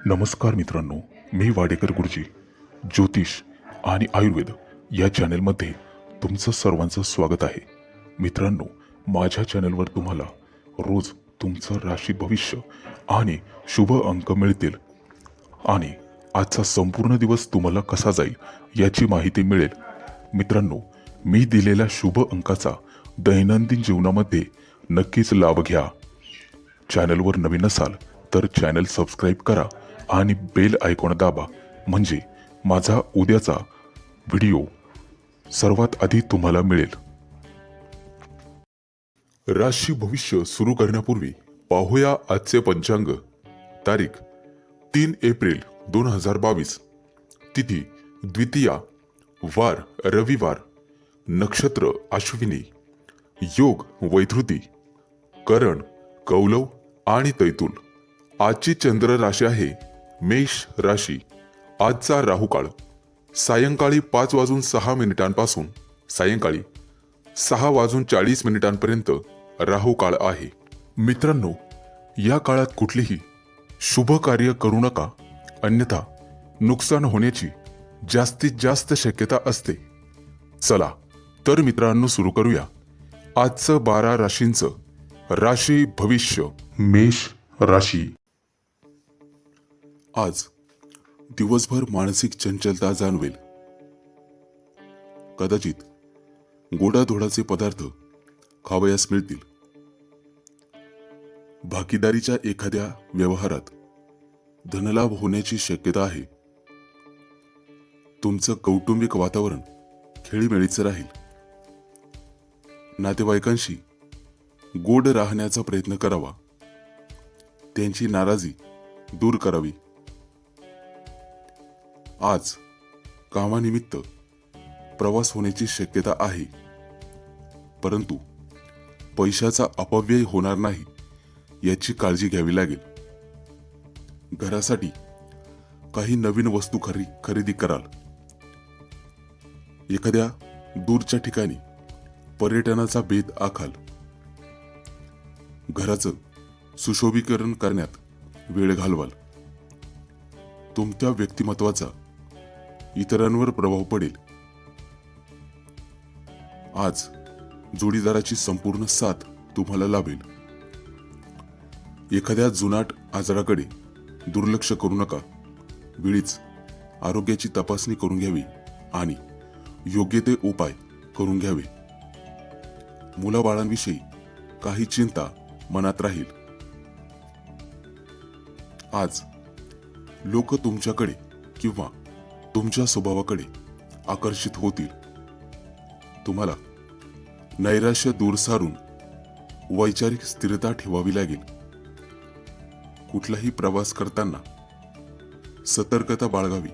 नमस्कार मित्रांनो, मी वाडेकर गुरुजी ज्योतिष आणि आयुर्वेद या चॅनलमध्ये तुमचं सर्वांचं स्वागत आहे. मित्रांनो, माझ्या चॅनलवर तुम्हाला रोज तुमचं राशी भविष्य आणि शुभ अंक मिळतील आणि आजचा संपूर्ण दिवस तुम्हाला कसा जाईल याची माहिती मिळेल. मित्रांनो, मी दिलेल्या शुभ अंकाचा दैनंदिन जीवनामध्ये नक्कीच लाभ घ्या. चॅनलवर नवीन असाल तर चॅनल सबस्क्राईब करा आणि बेल आयकॉन दाबा, म्हणजे माझा उद्याचा व्हिडिओ सर्वात आधी तुम्हाला मिळेल. राशी भविष्य सुरू करण्यापूर्वी पाहूया आजचे पंचांग. तारीख 3 एप्रिल 2022, तिथी द्वितीया, वार रविवार, नक्षत्र अश्विनी, योग वैधृती, करण कौलव आणि तैतूल. आजची चंद्र राशी आहे मेष राशी. आजचा राहुकाळ सायंकाळी 5:06 पासून सायंकाळी 6:40 पर्यंत राहुकाळ आहे. मित्रांनो, या काळात कुठलेही शुभ कार्य करू नका, अन्यथा नुकसान होण्याची जास्तीत जास्त शक्यता असते. चला तर मित्रांनो, सुरू करूया आजचं 12 राशींचं राशी भविष्य. मेष राशी. आज दिवसभर मानसिक चंचलता जाणवेल. कदाचित गोडाधोडाचे पदार्थ खावयास मिळतील. भागीदारीच्या एखाद्या व्यवहारात धनलाभ होण्याची शक्यता आहे. तुमचं कौटुंबिक वातावरण खेळीमेळीचं राहील. नातेवाईकांशी गोड राहण्याचा प्रयत्न करावा. त्यांची नाराजी दूर करावी. आज कामानिमित्त प्रवास होण्याची शक्यता आहे, परंतु पैशाचा अपव्यय होणार नाही याची काळजी घ्यावी लागेल. घरासाठी काही नवीन वस्तू खरेदी कराल. एखाद्या दूरच्या ठिकाणी पर्यटनाचा बेत आखाल. घराचं सुशोभीकरण करण्यात वेळ घालवाल. तुमच्या व्यक्तिमत्वाचा इतरांवर प्रभाव पडेल. आज जोडीदाराची संपूर्ण साथ तुम्हाला लाभेल. एखाद्या जुनाट आजाराकडे दुर्लक्ष करू नका. वेळीच आरोग्याची तपासणी करून घ्यावी आणि योग्य ते उपाय करून घ्यावे. मुलाबाळांविषयी काही चिंता मनात राहील. आज लोक तुमच्याकडे किंवा तुमच्या स्वभावाकडे आकर्षित होतील. तुम्हाला नैराश्य दूर सारून वैचारिक स्थिरता ठेवावी लागेल. कुठलाही प्रवास करताना सतर्कता बाळगावी.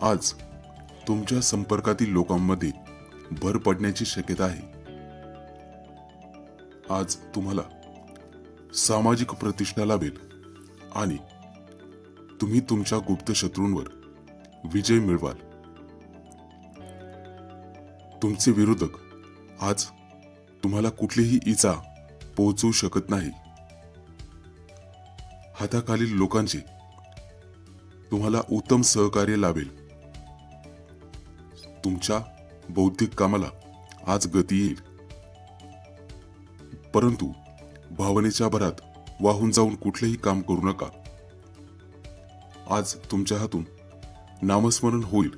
आज तुमच्या संपर्कातील लोकांमध्ये भर पडण्याची शक्यता आहे. आज तुम्हाला सामाजिक प्रतिष्ठा लाभेल आणि तुम्ही तुमच्या गुप्त शत्रूंवर विजय मिळवाल. तुमचे विरोधक आज तुम्हाला कुठलीही इजा पोहोचवू शकत नाही. हाताखालील लोकांचे तुम्हाला उत्तम सहकार्य लाभेल. तुमच्या बौद्धिक कामाला आज गती येईल, परंतु भावनेच्या भरात वाहून जाऊन कुठलेही काम करू नका. आज तुमच्या हातून नामस्मरण होईल.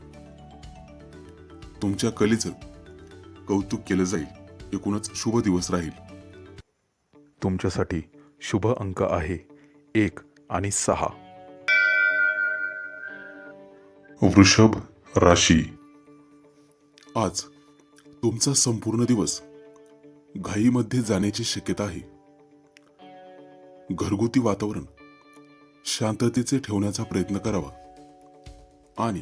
तुमच्या कलेचं कौतुक केलं जाईल. एकूणच शुभ दिवस राहील. तुमच्यासाठी शुभ अंक आहे 1 आणि 6. वृषभ राशी. आज तुमचा संपूर्ण दिवस घाईमध्ये जाण्याची शक्यता आहे. घरगुती वातावरण शांततेचे ठेवण्याचा प्रयत्न करावा आणि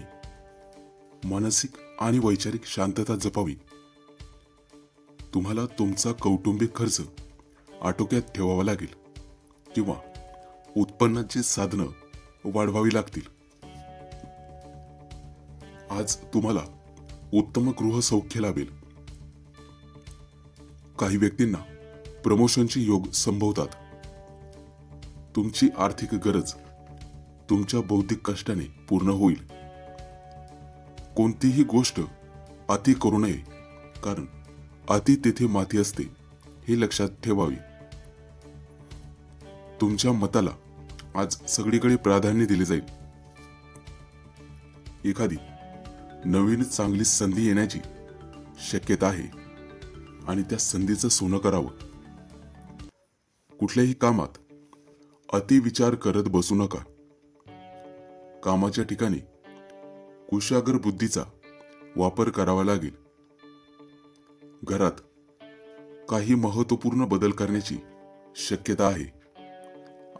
मानसिक आणि वैचारिक शांतता जपावी. तुम्हाला तुमचा कौटुंबिक खर्च आटोक्यात ठेवावा लागेल किंवा उत्पन्नाची साधनं वाढवावी लागतील. आज तुम्हाला उत्तम गृहसौख्य लाभेल. काही व्यक्तींना प्रमोशनचे योग संभवतात. तुमची आर्थिक गरज तुमच्या बौद्धिक कष्टाने पूर्ण होईल. कोणतीही गोष्ट अति करू नये, कारण अति तेथे माती असते हे लक्षात ठेवावे. तुमच्या मताला आज सगळीकडे प्राधान्य दिले जाईल. एखादी नवीन चांगली संधी येण्याची शक्यता आहे आणि त्या संधीचं सोनं करावं. कुठल्याही कामात अति विचार करत बसू नका. कामाच्या ठिकाणी कुशाग्र बुद्धीचा वापर करावा लागेल. घरात काही महत्त्वपूर्ण बदल करण्याची शक्यता आहे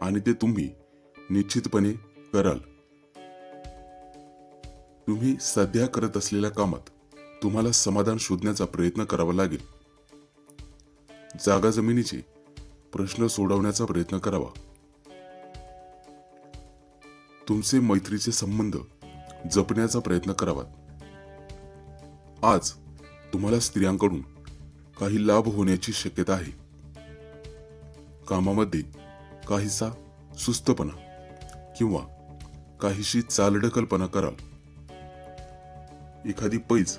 आणि ते तुम्ही निश्चितपणे कराल. तुम्ही सध्या करत असलेल्या कामात तुम्हाला समाधान शोधण्याचा प्रयत्न करावा लागेल. जागा जमिनीचे प्रश्न सोडवण्याचा प्रयत्न करावा. तुमचे मैत्रीचे संबंध जपण्याचा प्रयत्न करावा. आज तुम्हाला स्त्रियांकडून काही लाभ होण्याची शक्यता आहे. कामामध्ये काहीसा सुस्तपणा किंवा काहीशी चालढकलपणा कराल. एखादी पैज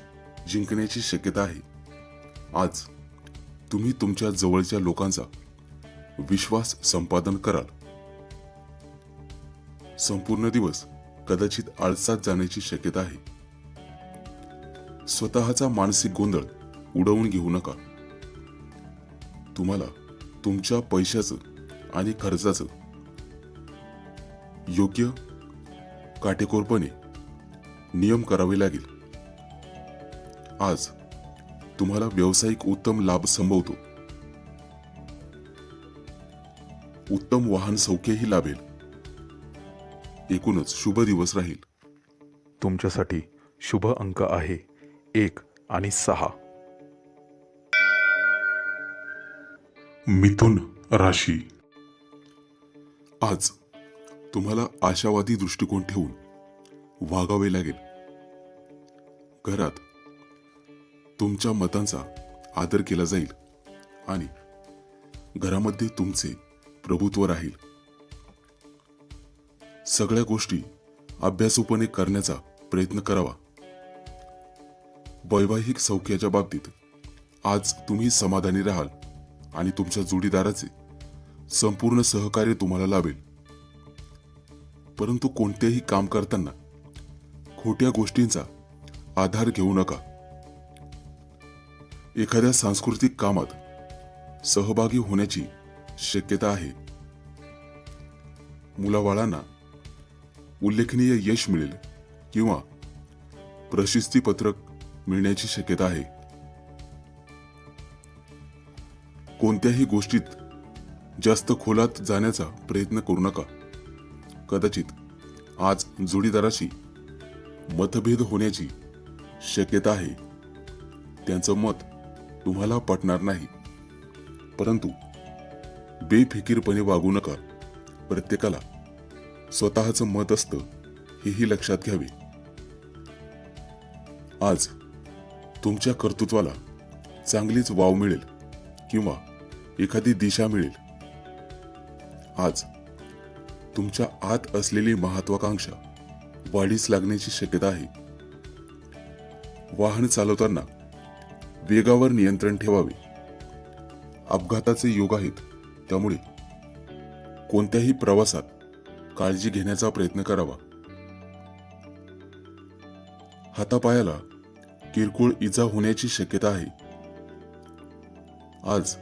जिंकण्याची शक्यता आहे. आज तुम्ही तुमच्या जवळच्या लोकांचा विश्वास संपादन कराल. संपूर्ण दिवस कदाचित आळसात जाण्याची शक्यता आहे. स्वतःचा मानसिक गोंधळ उडवून घेऊ नका. तुम्हाला तुमच्या पैशाचं आणि खर्चाचं योग्य काटेकोरपणे नियम करावे लागेल. आज तुम्हाला व्यावसायिक उत्तम लाभ संभवतो. उत्तम वाहन सौख्यही लाभेल. एकूणच शुभ दिवस राहील. तुमच्यासाठी शुभ अंक आहे 1 आणि 6. मिथुन राशी. आज तुम्हाला आशावादी दृष्टिकोन ठेवून वागावे लागेल. घरात तुमच्या मतांचा आदर केला जाईल आणि घरामध्ये तुमचे प्रभुत्व राहील. सगळ्या गोष्टी अभ्यासूपणे करण्याचा प्रयत्न करावा. वैवाहिक सौख्याच्या बाबतीत आज तुम्ही समाधानी राहाल आणि तुमच्या जोडीदाराचे संपूर्ण सहकार्य तुम्हाला लाभेल. परंतु कोणतेही काम करताना खोट्या गोष्टींचा आधार घेऊ नका. एखाद्या सांस्कृतिक कामात सहभागी होण्याची शक्यता आहे. मुलाबाळांना उल्लेखनीय यश मिळेल किंवा प्रशस्ती पत्रक मिळण्याची शक्यता आहे. कोणत्याही गोष्टीत जास्त खोलात जाण्याचा प्रयत्न करू नका. कदाचित आज जोडीदाराशी मतभेद होण्याची शक्यता आहे. त्यांचं मत तुम्हाला पटणार नाही, परंतु बेफिकीरपणे वागू नका. प्रत्येकाला स्वतःचं मत असतं हेही लक्षात घ्यावे. आज तुमच्या कर्तृत्वाला चांगलीच वाव मिळेल किंवा एखादी दिशा मिळेल. आज तुमच्या आत असलेली महत्वाकांक्षा वाढीस लागण्याची शक्यता आहे. वाहन चालवताना वेगावर नियंत्रण ठेवावे. अपघाताचे योग आहेत, त्यामुळे कोणत्याही प्रवासात काळजी घेण्याचा प्रयत्न करावा. हातापायाला किरकोळ इजा होण्याची शक्यता आहे. आज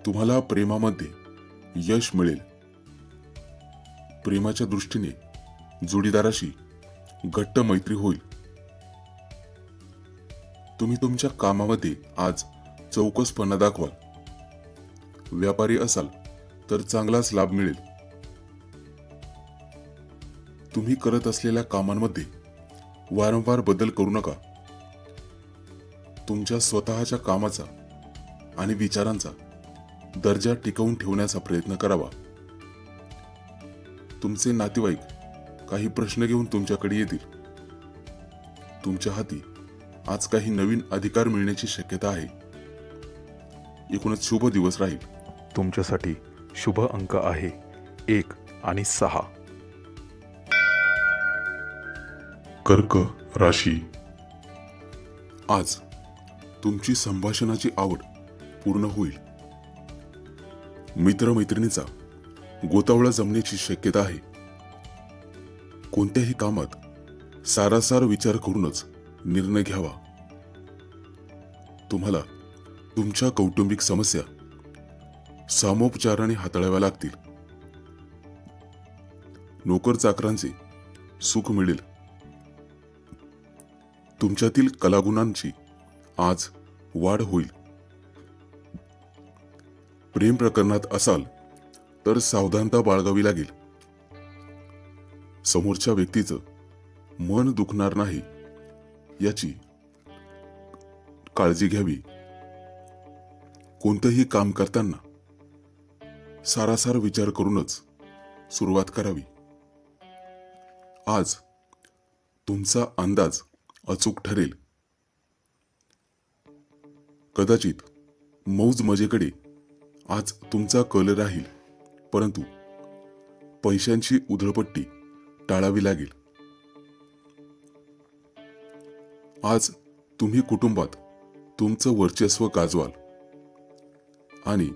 तुम्हाला प्रेमामध्ये यश मिळेल. प्रेमाच्या दृष्टीने जोडीदाराशी घट्ट मैत्री होईल. तुम्ही तुमच्या कामामध्ये आज चौकसपणा दाखवाल. व्यापारी असाल तर चांगलाच लाभ मिळेल. तुम्ही करत असलेल्या कामांमध्ये वारंवार बदल करू नका. तुमच्या स्वतःच्या कामाचा आणि विचारांचा दर्जा टिकवून ठेवण्याचा प्रयत्न करावा. तुमचे नातेवाईक काही प्रश्न घेऊन तुमच्याकडे येतील. तुमच्या हाती आज काही नवीन अधिकार मिळण्याची शक्यता आहे. एकूणच शुभ दिवस राहील. तुमच्यासाठी शुभ अंक आहे 1 आणि 6. कर्क राशी. आज तुमची संभाषणाची आवड पूर्ण होईल. मित्रमैत्रिणीचा गोतावळा जमण्याची शक्यता आहे. कोणत्याही कामात सारासार विचार करूनच निर्णय घ्यावा. तुम्हाला तुमच्या कौटुंबिक समस्या सामोपचाराने हाताळाव्या लागतील. नोकर चाकरांचे सुख मिळेल. तुमच्यातील कलागुणांची आज वाढ होईल. प्रेम प्रकरणात असाल तर सावधानता बाळगावी लागेल. समोरच्या व्यक्तीचं मन दुखणार नाही याची काळजी घ्यावी. कोणतंही काम करताना सारासार विचार करूनच सुरुवात करावी. आज तुमचा अंदाज अचूक ठरेल. कदाचित मौज मजेकडे आज तुमचा कल राहील, परंतु पैशांची उधळपट्टी टाळावी लागेल. आज तुम्ही कुटुंबात तुमचं वर्चस्व गाजवाल आणि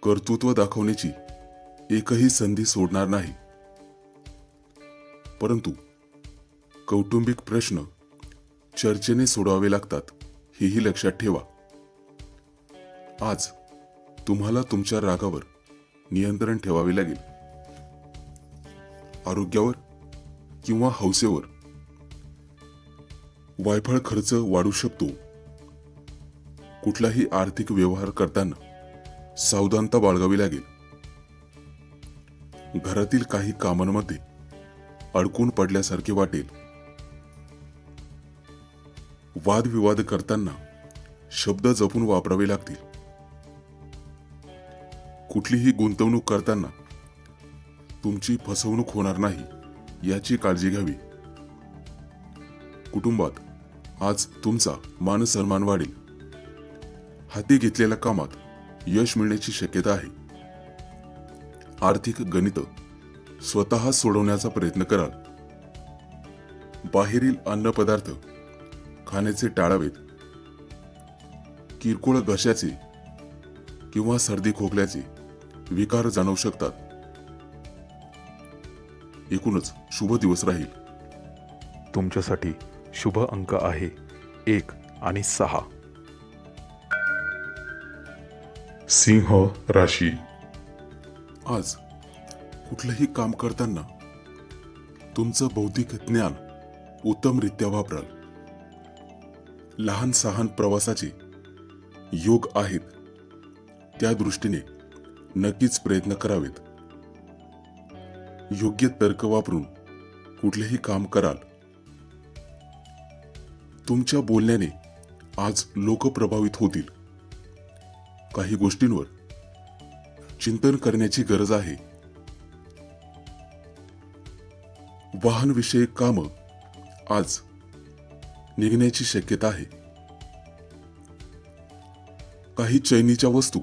कर्तृत्व दाखवण्याची एकही संधी सोडणार नाही. परंतु कौटुंबिक प्रश्न चर्चेने सोडवावे लागतात, हेही लक्षात ठेवा. आज तुम्हाला तुमच्या रागावर नियंत्रण ठेवावे लागेल. आरोग्यावर किंवा हौसेवर वायफळ खर्च वाढू शकतो. कुठलाही आर्थिक व्यवहार करताना सावधानता बाळगावी लागेल. घरातील काही कामांमध्ये अडकून पडल्यासारखे वाटेल. वादविवाद करताना शब्द जपून वापरावे लागतील. कुठलीही गुंतवणूक करताना तुमची फसवणूक होणार नाही याची काळजी घ्यावी. कुटुंबात आज तुमचा मान सन्मान वाढेल. हाती घेतलेल्या कामात यश मिळण्याची शक्यता आहे. आर्थिक गणित स्वतः सोडवण्याचा प्रयत्न कराल. बाहेरील अन्नपदार्थ खाण्याचे टाळावेत. किरकोळ घशाचे किंवा सर्दी खोकल्याचे विकार जाणवू शकतात. एकूणच शुभ दिवस राहील. तुमच्यासाठी शुभ अंक आहे 1 आणि 6. सिंह राशी. आज कुठलंही काम करताना तुमचं बौद्धिक ज्ञान उत्तमरित्या वापराल. लहान सहान प्रवासाचे योग आहेत. त्या दृष्टीने नक्कीच प्रयत्न करावेत. योग्य तर्क वापरून कुठलेही काम कराल. तुमच्या बोलण्याने आज लोक प्रभावित होतील. काही गोष्टींवर चिंतन करण्याची गरज आहे. वाहनविषयक काम आज निघण्याची शक्यता आहे. काही चैनीच्या वस्तू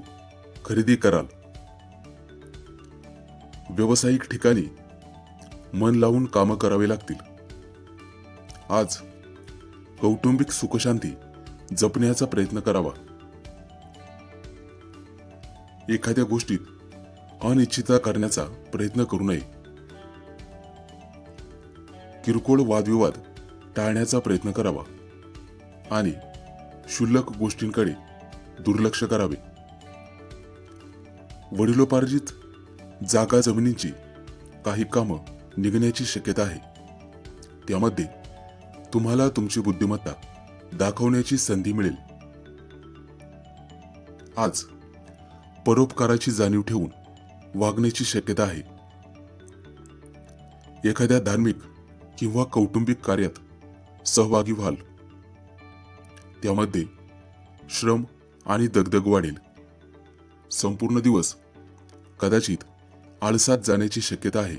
खरेदी कराल. व्यावसायिक ठिकाणी मन लावून कामं करावे लागतील. आज कौटुंबिक सुखशांती जपण्याचा प्रयत्न करावा. एखाद्या गोष्टीत अनिश्चितता करण्याचा प्रयत्न करू नये. किरकोळ वादविवाद टाळण्याचा प्रयत्न करावा आणि क्षुल्लक गोष्टींकडे दुर्लक्ष करावे. वडिलोपार्जित जागा जमिनीची काही कामं निघण्याची शक्यता आहे. त्यामध्ये तुम्हाला तुमची बुद्धिमत्ता दाखवण्याची संधी मिळेल. आज परोपकाराची जाणीव ठेवून वागण्याची शक्यता आहे. एखाद्या धार्मिक किंवा कौटुंबिक कार्यात सहभागी व्हाल. त्यामध्ये श्रम आणि दगदग वाढेल. संपूर्ण दिवस कदाचित आळसात जाण्याची शक्यता आहे.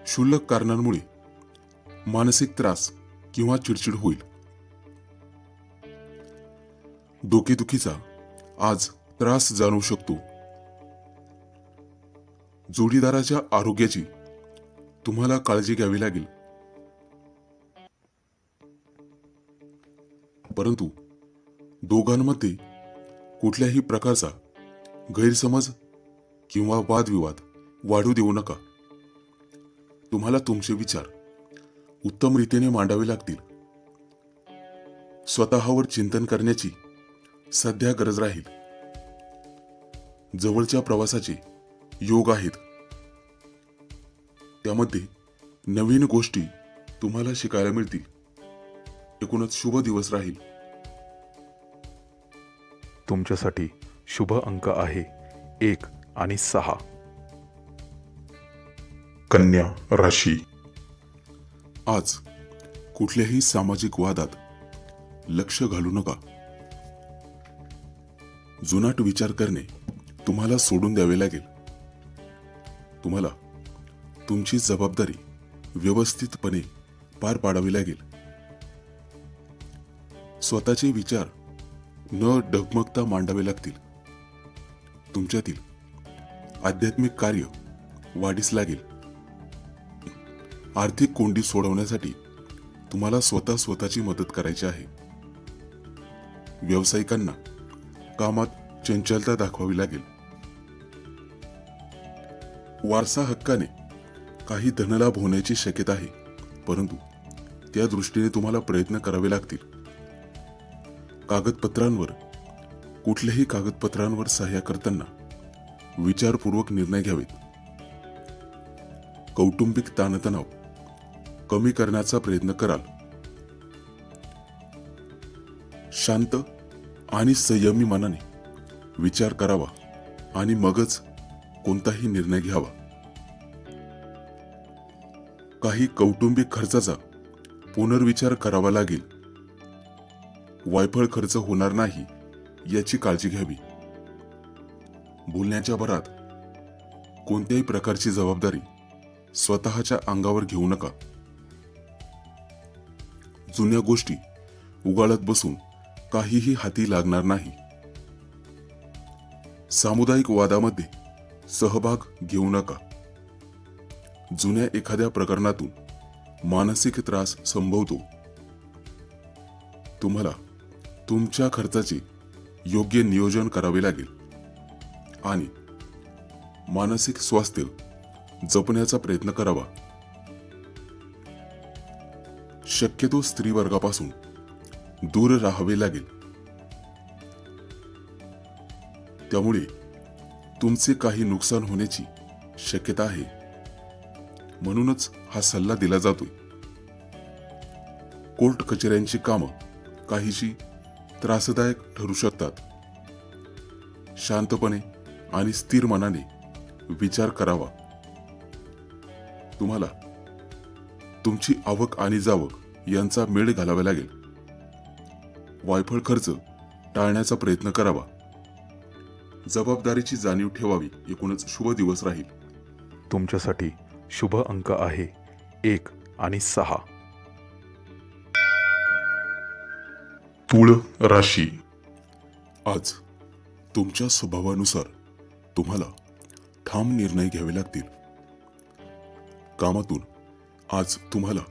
क्षुल्लक कारणांमुळे मानसिक त्रास किंवा चिडचिड होईल. डोकेदुखीचा आज त्रास जाणवू शकतो. जोडीदाराच्या आरोग्याची तुम्हाला काळजी घ्यावी लागेल, परंतु दोघांमध्ये कुठल्याही प्रकारचा गैरसमज किंवा वादविवाद वाढू देऊ नका. तुम्हाला तुमचे विचार उत्तम रीतीने मांडावे लागतील. स्वतःवर चिंतन करण्याची सध्या गरज राहील. जवळच्या प्रवासाचे योग आहेत. त्यामध्ये नवीन गोष्टी तुम्हाला शिकायला मिळतील. एकूणच शुभ दिवस राहील. तुमच्यासाठी शुभ अंक आहे 1 आणि 6. कन्या राशी. आज कुठल्याही सामाजिक वादात लक्ष घालू नका. जुनाट विचार करणे तुम्हाला सोडून द्यावे लागेल. तुम्हाला तुमची जबाबदारी व्यवस्थितपणे पार पाडावी लागेल. स्वतःचे विचार न डगमगता मांडावे लागतील. तुमच्यातील आध्यात्मिक कार्य वाढीस लागेल. आर्थिक कोंडी सोडवण्यासाठी तुम्हाला स्वतःची मदत करायची आहे. व्यावसायिकांना कामात चंचलता दाखवावी लागेल. वारसा हक्काने काही धनलाभ होण्याची शक्यता आहे, परंतु त्या दृष्टीने तुम्हाला प्रयत्न करावे लागतील. कुठल्याही कागदपत्रांवर सह्या करताना विचारपूर्वक निर्णय घ्यावेत. कौटुंबिक ताणतणाव कमी करण्याचा प्रयत्न कराल. शांत आणि संयमी मनाने विचार करावा आणि मगच कोणताही निर्णय घ्यावा. काही कौटुंबिक खर्चाचा पुनर्विचार करावा लागेल. वायफळ खर्च होणार नाही याची काळजी घ्यावी. बोलण्याच्या भरात कोणत्याही प्रकारची जबाबदारी स्वतःच्या अंगावर घेऊ नका. जुन्या गोष्टी उगाळत बसून काहीही हाती लागणार नाही. सामुदायिक वादामध्ये सहभाग घेऊ नका. जुन्या एखाद्या प्रकरणातून मानसिक त्रास संभवतो. तुम्हाला तुमच्या खर्चाचे योग्य नियोजन करावे लागेल आणि मानसिक स्वास्थ्य जपण्याचा प्रयत्न करावा. शक्यतो स्त्री वर्गापासून दूर राहावे लागेल. त्यामुळे तुमचे काही नुकसान होण्याची शक्यता आहे. म्हणूनच हा सल्ला दिला जातोय. कोर्ट कचेऱ्यांची कामं काहीशी त्रासदायक ठरू शकतात. शांतपणे आणि स्थिर मनाने विचार करावा. तुम्हाला तुमची आवक आणि जावक यांचा मेळ घालावा लागेल. वायफळ खर्च टाळण्याचा प्रयत्न करावा. जबाबदारीची जाणीव ठेवावी. एकूणच शुभ दिवस राहील. तुमच्यासाठी शुभ अंक आहे 1 आणि 6. तुळ राशी. आज तुमच्या स्वभावानुसार तुम्हाला ठाम निर्णय घ्यावे लागतील. कामातून आज तुम्हाला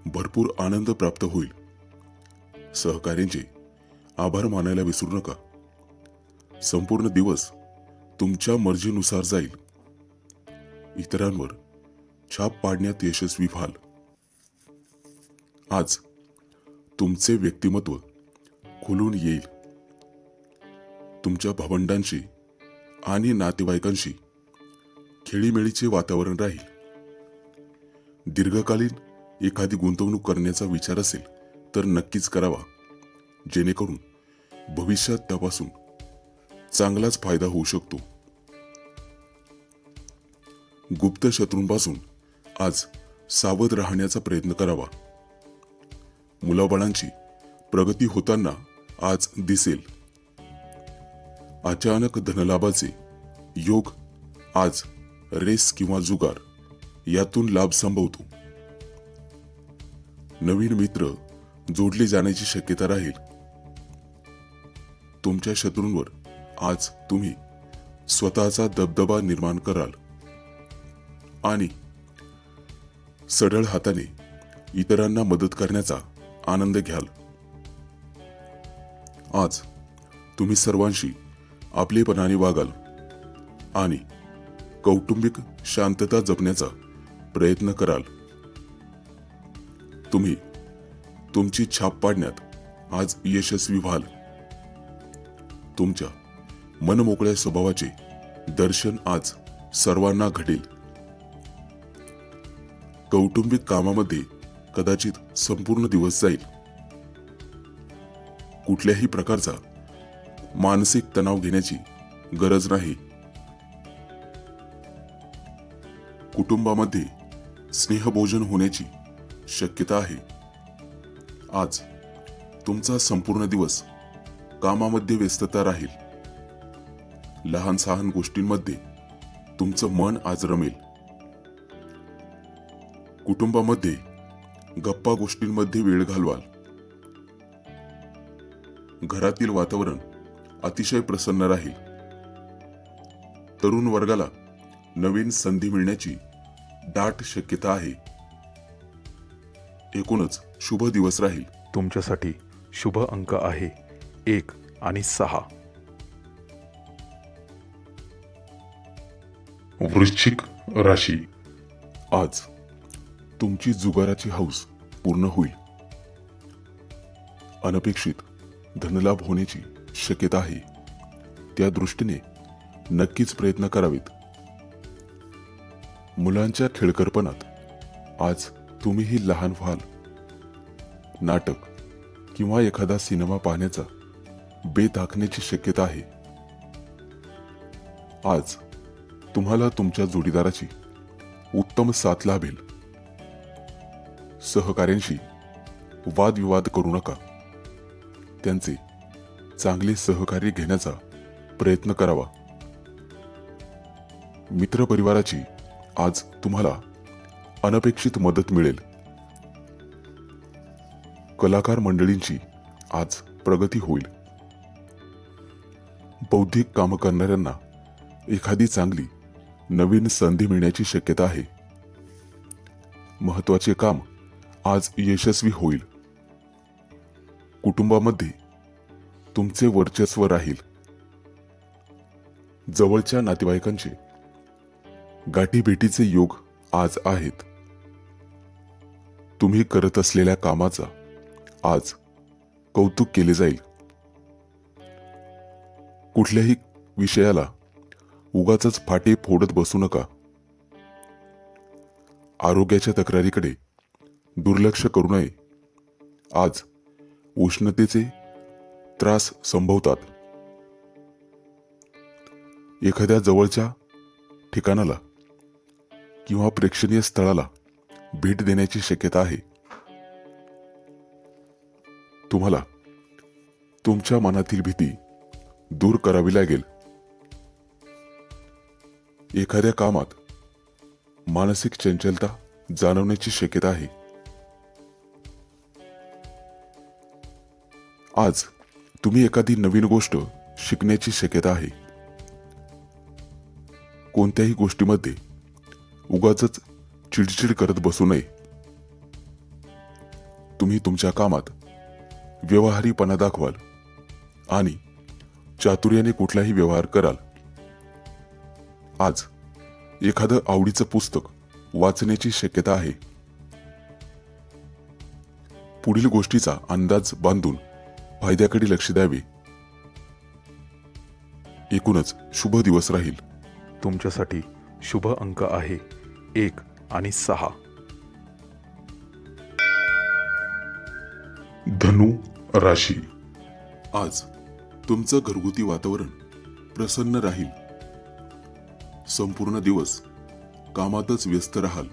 भरपूर आनंद प्राप्त होईल. सहकार्यांचे आभार मानायला विसरू नका. संपूर्ण दिवस तुमच्या मर्जीनुसार जाईल. इतरांवर छाप पाडण्यात यशस्वी व्हाल. आज तुमचे व्यक्तिमत्व खुलून येईल. तुमच्या भावंडांशी आणि नातेवाईकांशी खेळीमेळीचे वातावरण राहील. दीर्घकालीन एखादी गुंतवणूक करण्याचा विचार असेल तर नक्कीच करावा, जेणेकरून भविष्यात त्यापासून चांगलाच फायदा होऊ शकतो. गुप्त शत्रूंपासून आज सावध राहण्याचा प्रयत्न करावा. मुलाबाळांची प्रगती होताना आज दिसेल. अचानक धनलाभाचे योग आज रेस किंवा जुगार यातून लाभ संभवतो. नवीन मित्र जोडले जाण्याची शक्यता राहील. तुमच्या शत्रूंवर आज तुम्ही स्वतःचा दबदबा निर्माण कराल. आणि सढळ हाताने इतरांना मदत करण्याचा आनंद घ्याल। आज तुम्ही सर्वांशी आपलेपणाने वागाल आणि कौटुंबिक शांतता जपण्याचा प्रयत्न कराल। तुम्ही तुमची छाप पाडण्यात आज यशस्वी व्हाल। तुमच्या मनमोकळ्या स्वभावाचे दर्शन आज सर्वांना घडेल। कौटुंबिक कामामध्ये कदाचित संपूर्ण दिवस जाईल। कुठल्याही प्रकारचा मानसिक तणाव घेण्याची गरज नाही। कुटुंबामध्ये स्नेहभोजन होण्याची शक्यता आहे। आज तुमचा संपूर्ण दिवस कामामध्ये व्यस्तता राहील। लहान सहान गोष्टींमध्ये तुमचं मन आज रमेल। कुटुंबामध्ये गप्पा गोष्टींमध्ये वेळ घालवाल। घरातील वातावरण अतिशय प्रसन्न राहील। तरुण वर्गाला नवीन संधी मिळण्याची दाट शक्यता आहे। एकूणच शुभ दिवस राहील। तुमच्यासाठी शुभ अंक आहे 1 आणि 6। वृश्चिक राशी, आज तुमची जुगाराची हौस पूर्ण होईल। अनपेक्षित धनलाभ होण्याची शक्यता आहे। त्या दृष्टीने नक्कीच प्रयत्न करावेत। मुलांच्या खेळकरपणात आज तुम्हीही लहान व्हाल। नाटक किंवा एखादा सिनेमा पाहण्याचा बेत आखण्याची शक्यता आहे। आज तुम्हाला तुमच्या जोडीदाराची उत्तम साथ लाभेल। सहकाऱ्यांशी वादविवाद करू नका। त्यांचे चांगले सहकार्य घेण्याचा प्रयत्न करावा। मित्रपरिवाराची आज तुम्हाला अनपेक्षित मदत मिळेल। कलाकार मंडळींची आज प्रगती होईल। बौद्धिक काम करणाऱ्यांना एखादी चांगली नवीन संधी मिळण्याची शक्यता आहे। महत्त्वाचे काम आज यशस्वी होईल। कुटुंबामध्ये तुमचे वर्चस्व राहील। जवळच्या नातेवाईकांचे गाठीभेटीचे योग आज आहेत। तुम्ही करत असलेल्या कामाचा आज कौतुक केले जाईल। कुठल्याही विषयाला उगाचच फाटे फोडत बसू नका। आरोग्याच्या तक्रारीकडे दुर्लक्ष करू नये। आज उष्णतेचे त्रास संभवतात। एखाद्या जवळच्या ठिकाणाला किंवा प्रेक्षणीय स्थळाला भेट देण्याची शक्यता आहे। तुम्हाला तुमच्या मनातील भीती दूर करावी लागेल। एखाद्या कामात मानसिक चंचलता जाणवण्याची शक्यता आहे। आज तुम्ही एखादी नवीन गोष्ट शिकण्याची शक्यता आहे। कोणत्याही गोष्टीमध्ये उगाचच चिडचिड करत बसू नये। तुम्ही तुमच्या कामात व्यवहारीपणा दाखवाल आणि चातुर्याने कुठलाही व्यवहार कराल। आज एखादं आवडीचं पुस्तक वाचण्याची शक्यता आहे। पुढील गोष्टीचा अंदाज बांधून फायद्याकडे लक्ष द्यावे। एकूणच शुभ दिवस राहील। तुमच्यासाठी शुभ अंक आहे 1 आणि 6। धनु राशी, आज तुमचं घरगुती वातावरण प्रसन्न राहील। संपूर्ण दिवस कामातच व्यस्त राहाल।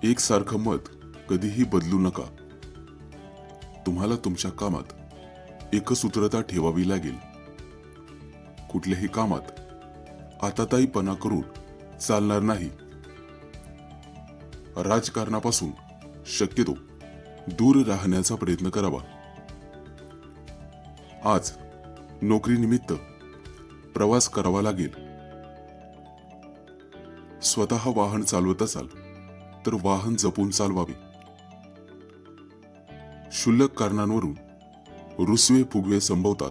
एकसारखं मत कधीही बदलू नका। तुम्हाला तुमच्या कामात एकसूत्रता ठेवावी लागेल। कुठल्याही कामात आताताईपणा करून चालणार नाही। राजकारणापासून शक्यतो दूर राहण्याचा प्रयत्न करावा। आज नोकरीनिमित्त प्रवास करावा लागेल। स्वतः वाहन चालवत असाल तर वाहन जपून चालवावे. क्षुल्लक कारणांवरून रुसवे फुगवे संभवतात.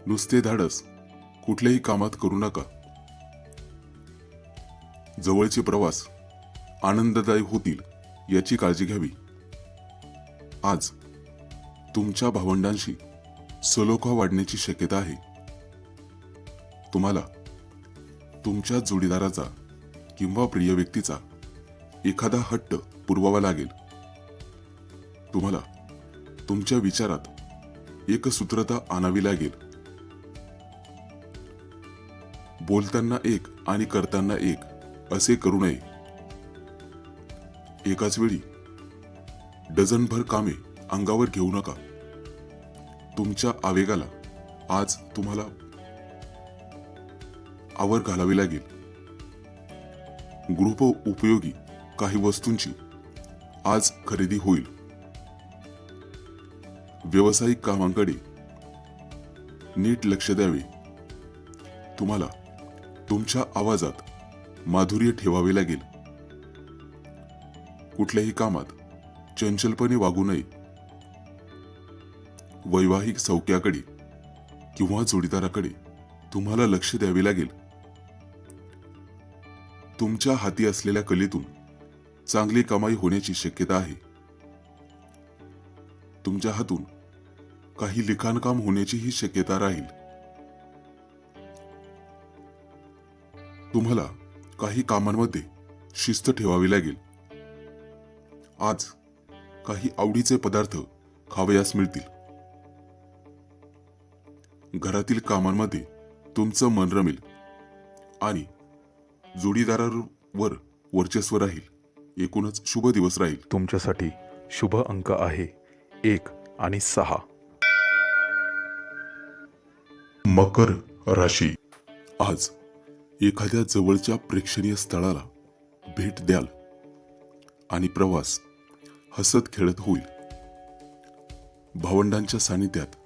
नुसते धाडस कुठल्याही कामात करू नका. जवळचे प्रवास आनंददायी होतील याची काळजी घ्यावी. आज तुमच्या भावंडांशी सलोखा वाढण्याची शक्यता आहे. तुम्हाला तुमच्या जोडीदाराचा किंवा प्रिय व्यक्तीचा एखादा हट्ट पुरवावा लागेल. तुम्हाला तुमच्या विचारात एकसूत्रता आणावी लागेल. बोलताना एक आणि करताना एक असे करू नये. एकाच वेळी डझनभर कामे अंगावर घेऊ नका. तुमच्या आवेगाला आज तुम्हाला आवर घालावी लागेल. गृह उपयोगी काही वस्तूंची आज खरेदी होईल. व्यावसायिक कामांकडे नीट लक्ष द्यावे. तुम्हाला तुमच्या आवाजात माधुर्य ठेवावे लागेल. कुठल्याही कामात चंचलपणे वागू नये. वैवाहिक सौख्याकडे किंवा जोडीदाराकडे तुम्हाला लक्ष द्यावे लागेल. तुमच्या हाती असलेल्या कलेतून चांगली कमाई होण्याची शक्यता आहे. तुमच्या हातून काही लिखाणकाम होण्याचीही शक्यता राहील. तुम्हाला काही कामांमध्ये शिस्त ठेवावी लागेल. आज काही आवडीचे पदार्थ खावयास मिळतील. घरातील कामांमध्ये तुमचं मन रमेल आणि जोडीदारावर वर्चस्व राहील. एकूणच शुभ दिवस राहील. तुमच्यासाठी शुभ अंक आहे 1 आणि 6. मकर राशी. आज एखाद्या जवळच्या प्रेक्षणीय स्थळाला भेट द्याल आणि प्रवास हसत खेळत होईल. भावंडांच्या सानिध्यात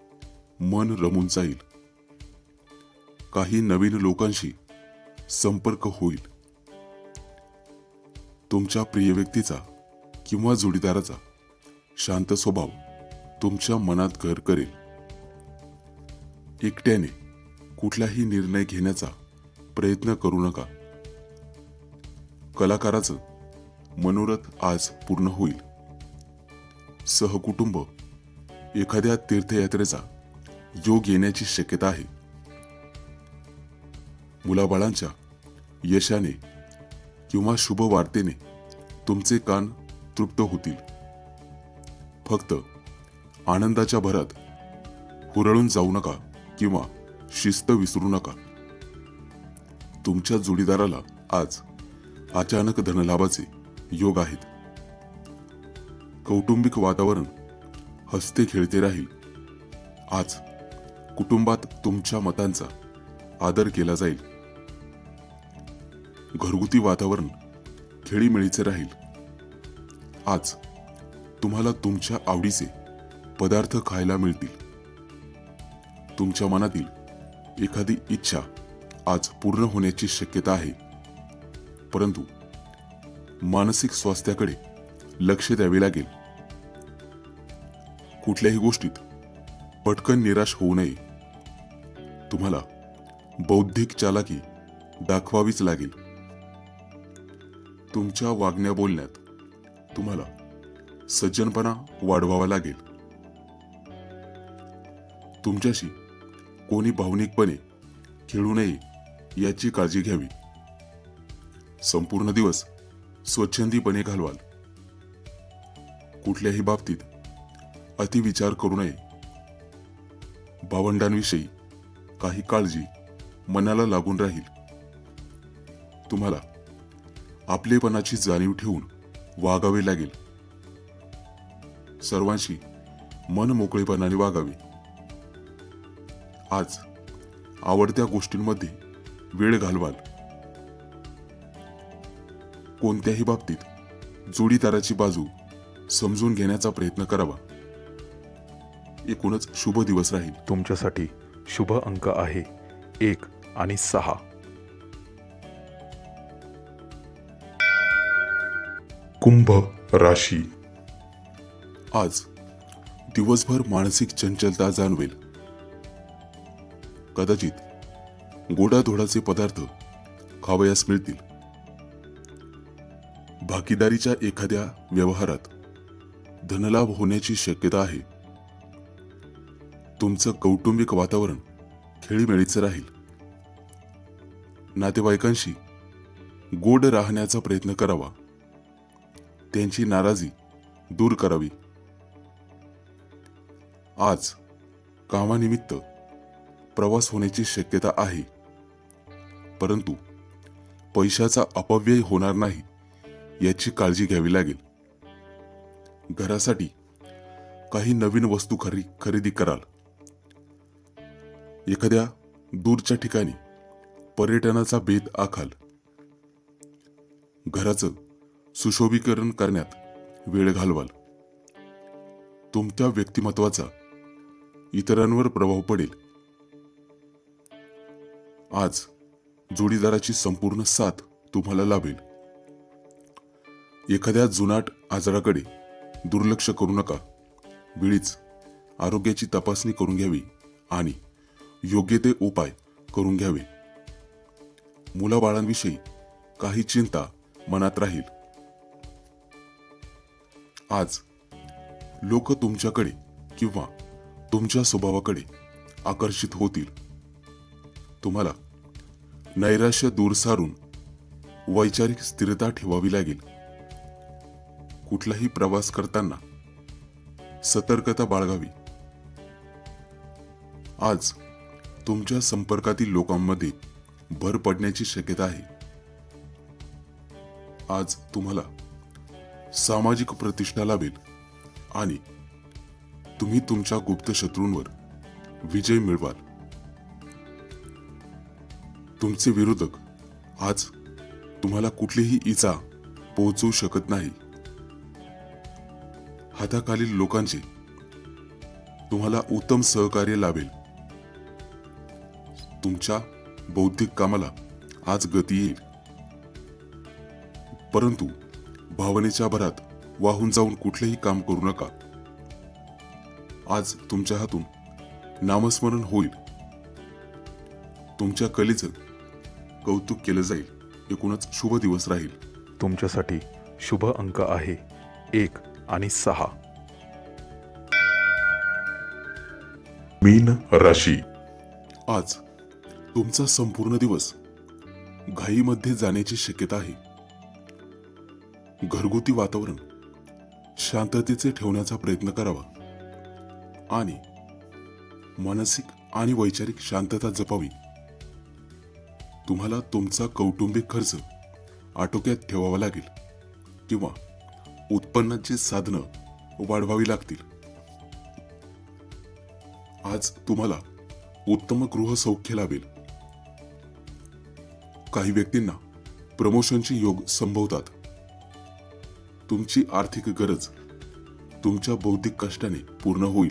मन रमून जाईल. काही नवीन लोकांशी संपर्क होईल. तुमच्या प्रिय व्यक्तीचा किंवा जोडीदाराचा शांत स्वभाव तुमच्या मनात घर करेल. एकट्याने कुठलाही निर्णय घेण्याचा प्रयत्न करू नका. कलाकाराचं मनोरथ आज पूर्ण होईल. सहकुटुंब एखाद्या तीर्थयात्रेचा योग येण्याची शक्यता आहे. मुलाबाळांच्या यशाने किंवा शुभ वार्तेने तुमचे कान तृप्त होतील. फक्त आनंदाच्या भरात हुरळून जाऊ नका किंवा शिस्त विसरू नका. तुमच्या जोडीदाराला आज अचानक धनलाभाचे योग आहेत. कौटुंबिक वातावरण हसते खेळते राहील. आज कुटुंबात तुमच्या मतांचा आदर केला जाईल. घरगुती वातावरण खेळीमेळीचे राहील. आज तुम्हाला तुमच्या आवडीचे पदार्थ खायला मिळतील. तुमच्या मनातील एखादी इच्छा आज पूर्ण होण्याची शक्यता आहे. परंतु मानसिक स्वास्थ्याकडे लक्ष द्यावे लागेल. कुठल्याही गोष्टीत पटकन निराश होऊ नये. तुम्हाला बौद्धिक चालाकी दाखवावीच लागेल. तुमच्या वागण्या बोलण्यात तुम्हाला सज्जनपणा वाढवावा लागेल. तुमच्याशी कोणी भावनिकपणे खेळू नये याची काळजी घ्यावी. संपूर्ण दिवस स्वच्छंदीपणे घालवाल. कुठल्याही बाबतीत अतिविचार करू नये. भावंडांविषयी काही काळजी मनाला लागून राहील. तुम्हाला आपलेपणाची जाणीव ठेवून वागावे लागेल. सर्वांशी मन मोकळेपणाने वागावे. आज आवडत्या गोष्टींमध्ये वेळ घालवाल. कोणत्याही बाबतीत जोडीदाराची बाजू समजून घेण्याचा प्रयत्न करावा. एकूणच शुभ दिवस राहील. तुमच्यासाठी शुभ अंक आहे 1 आणि 6. कुंभ राशी. आज दिवसभर मानसिक चंचलता जाणवेल. कदाचित गोडाधोडाचे पदार्थ खावयास मिळतील. भागीदारीच्या एखाद्या व्यवहारात धनलाभ होण्याची शक्यता आहे. तुमचं कौटुंबिक वातावरण खेळीमेळीचं राहील. नातेवाईकांशी गोड राहण्याचा प्रयत्न करावा. त्यांची नाराजी दूर करावी. आज कामानिमित्त प्रवास होण्याची शक्यता आहे, परंतु पैशाचा अपव्यय होणार नाही याची काळजी घ्यावी लागेल. घरासाठी काही नवीन वस्तू खरेदी कराल. एखाद्या दूरच्या ठिकाणी पर्यटनाचा बेत आखाल. घराचं सुशोभीकरण करण्यात वेळ घालवाल. तुमच्या व्यक्तिमत्वाचा इतरांवर प्रभाव पडेल. आज जोडीदाराची संपूर्ण साथ तुम्हाला लाभेल. एखाद्या जुनाट आजाराकडे दुर्लक्ष करू नका. वेळीच आरोग्याची तपासणी करून घ्यावी आणि योग्य ते उपाय करून घ्यावे. मुलाबाळांविषयी काही चिंता मनात राहील. आज लोक तुमच्याकडे किंवा तुमच्या स्वभावाकडे आकर्षित होतील. तुम्हाला नैराश्य दूर सारून वैचारिक स्थिरता ठेवावी लागेल. कुठलाही प्रवास करताना सतर्कता बाळगावी. आज तुमच्या संपर्कातील लोकांमध्ये भर पडण्याची शक्यता आहे. आज तुम्हाला सामाजिक प्रतिष्ठा लाभेल आणि तुम्ही तुमच्या गुप्त शत्रूंवर विजय मिळवाल. तुमचे विरोधक आज तुम्हाला कुठलीही इजा पोहोचवू शकत नाही. हाताखालील लोकांचे तुम्हाला उत्तम सहकार्य लाभेल. तुमच्या बौद्धिक कामाला आज गती येईल, परंतु भावनेच्या भरात वाहून जाऊन कुठलेही काम करू नका. आज तुमच्या हातून नामस्मरण होईल. तुमच्या कलेचं कौतुक केलं जाईल. एकूणच शुभ दिवस राहील. तुमच्यासाठी शुभ अंक आहे 1 आणि 6. मीन राशी. आज तुमचा संपूर्ण दिवस घाईमध्ये जाण्याची शक्यता आहे. घरगुती वातावरण शांततेचे ठेवण्याचा प्रयत्न करावा आणि मानसिक आणि वैचारिक शांतता जपावी. तुम्हाला तुमचा कौटुंबिक खर्च आटोक्यात ठेवावा लागेल किंवा उत्पन्नाची साधनं वाढवावी लागतील. आज तुम्हाला उत्तम गृहसौख्य लाभेल. काही व्यक्तींना प्रमोशनचे योग संभवतात. तुमची आर्थिक गरज तुमच्या बौद्धिक कष्टाने पूर्ण होईल.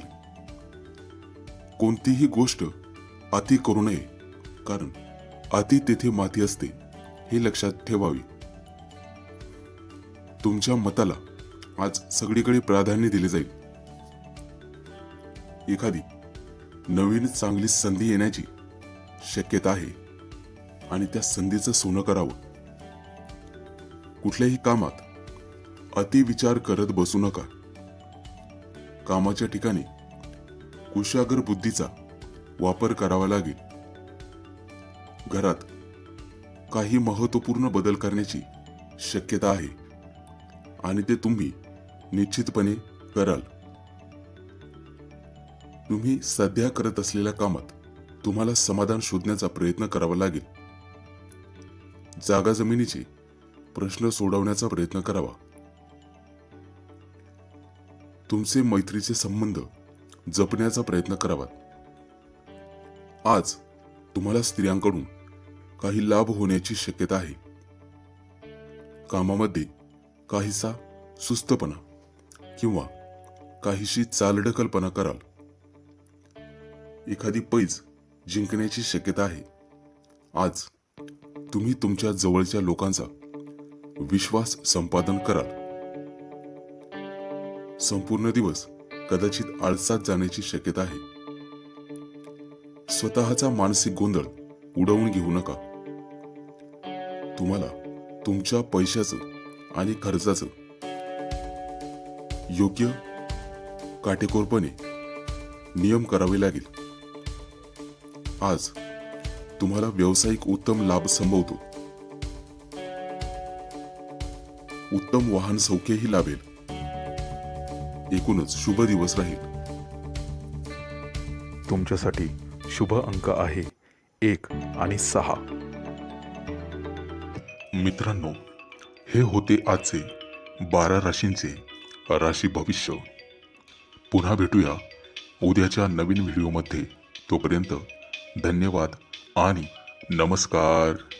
कोणतीही गोष्ट अति करू नये, कारण अति तेथे माती असते हे लक्षात ठेवावे. तुमच्या मताला आज सगळीकडे प्राधान्य दिले जाईल. एखादी नवीन चांगली संधी येण्याची शक्यता आहे आणि त्या संधीचं सोनं करावं. कुठल्याही कामात अति विचार करत बसू नका. कामाच्या ठिकाणी कुशाग्र बुद्धीचा वापर करावा लागेल. घरात काही महत्त्वपूर्ण बदल करण्याची शक्यता आहे आणि ते तुम्ही निश्चितपणे कराल. तुम्ही सध्या करत असलेल्या कामात तुम्हाला समाधान शोधण्याचा प्रयत्न करावा लागेल. जागा जमिनीचे प्रश्न सोडवण्याचा प्रयत्न करावा. तुमचे मैत्रीचे संबंध जपण्याचा प्रयत्न करावा. आज तुम्हाला स्त्रियांकडून काही लाभ होण्याची शक्यता आहे. कामामध्ये काहीसा सुस्तपणा किंवा काहीशी चालढकलपणा कराल. एखादी पैज जिंकण्याची शक्यता आहे. आज तुम्ही तुमच्या जवळच्या लोकांचा विश्वास संपादन कराल. संपूर्ण दिवस कदाचित आळसात जाण्याची शक्यता आहे. स्वतःचा मानसिक गोंधळ उडवून घेऊ नका. तुम्हाला तुमच्या पैशाचं आणि खर्चाचं योग्य काटेकोरपणे नियम करावे लागेल. आज तुम्हाला व्यावसायिक उत्तम लाभ संभवतो. उत्तम वाहन सौख्यही लाभेल. एकूणच शुभ दिवस राहील. तुमच्यासाठी शुभ अंक आहे 1 आणि 6. मित्रांनो, हे होते आजचे 12 राशींचे राशी भविष्य. पुन्हा भेटूया उद्याच्या नवीन व्हिडिओमध्ये. तोपर्यंत धन्यवाद आणि नमस्कार.